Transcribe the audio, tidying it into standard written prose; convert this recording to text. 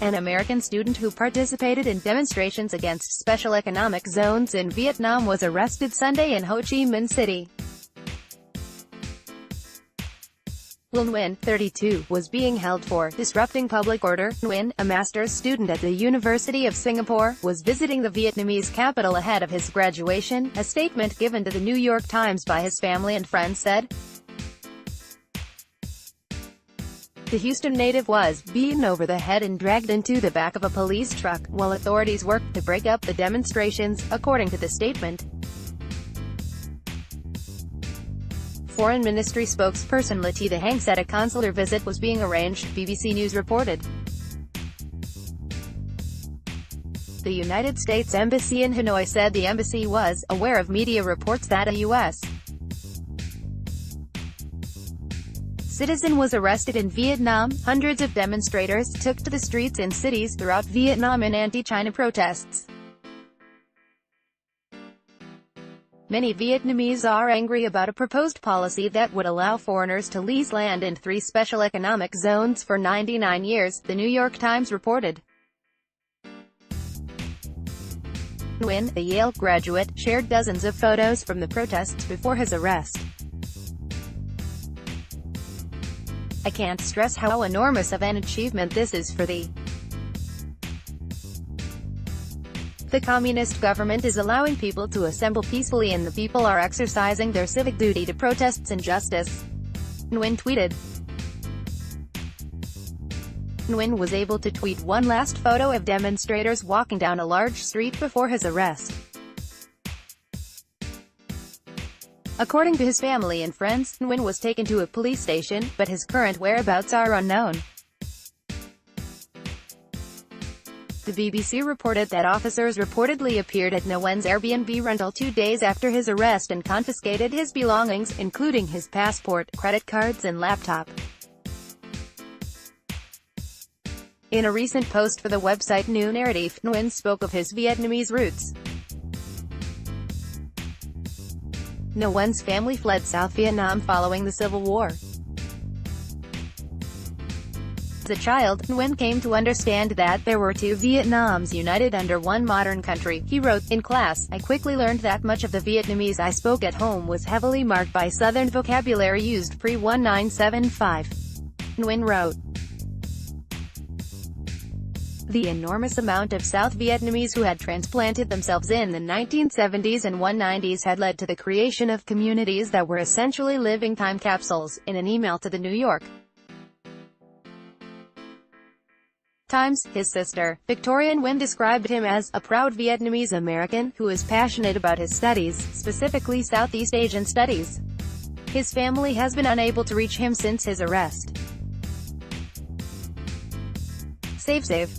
an American student who participated in demonstrations against special economic zones in Vietnam, was arrested Sunday in Ho Chi Minh City. Nguyen, 32, was being held for disrupting public order. Nguyen, a master's student at the University of Singapore, was visiting the Vietnamese capital ahead of his graduation, a statement given to the New York Times by his family and friends said. The Houston native was beaten over the head and dragged into the back of a police truck, while authorities worked to break up the demonstrations, according to the statement. Foreign Ministry spokesperson Letita Hang said a consular visit was being arranged, BBC News reported. The United States Embassy in Hanoi said the embassy was aware of media reports that a U.S. citizen was arrested in Vietnam. Hundreds of demonstrators took to the streets in cities throughout Vietnam in anti-China protests. Many Vietnamese are angry about a proposed policy that would allow foreigners to lease land in 3 special economic zones for 99 years, the New York Times reported. Nguyen, a Yale graduate, shared dozens of photos from the protests before his arrest. "I can't stress how enormous of an achievement this is for the communist government is allowing people to assemble peacefully, and the people are exercising their civic duty to protests and justice," Nguyen tweeted. Nguyen was able to tweet one last photo of demonstrators walking down a large street before his arrest. According to his family and friends, Nguyen was taken to a police station, but his current whereabouts are unknown. The BBC reported that officers reportedly appeared at Nguyen's Airbnb rental 2 days after his arrest and confiscated his belongings, including his passport, credit cards and laptop. In a recent post for the website New Narrative, Nguyen spoke of his Vietnamese roots. Nguyen's family fled South Vietnam following the Civil War. As a child, Nguyen came to understand that there were 2 Vietnams united under one modern country. He wrote, "In class, I quickly learned that much of the Vietnamese I spoke at home was heavily marked by Southern vocabulary used pre-1975. Nguyen wrote. The enormous amount of South Vietnamese who had transplanted themselves in the 1970s and 1990s had led to the creation of communities that were essentially living time capsules," in an email to the New York Times. His sister, Victoria Nguyen, described him as a proud Vietnamese American who is passionate about his studies, specifically Southeast Asian studies. His family has been unable to reach him since his arrest. Save.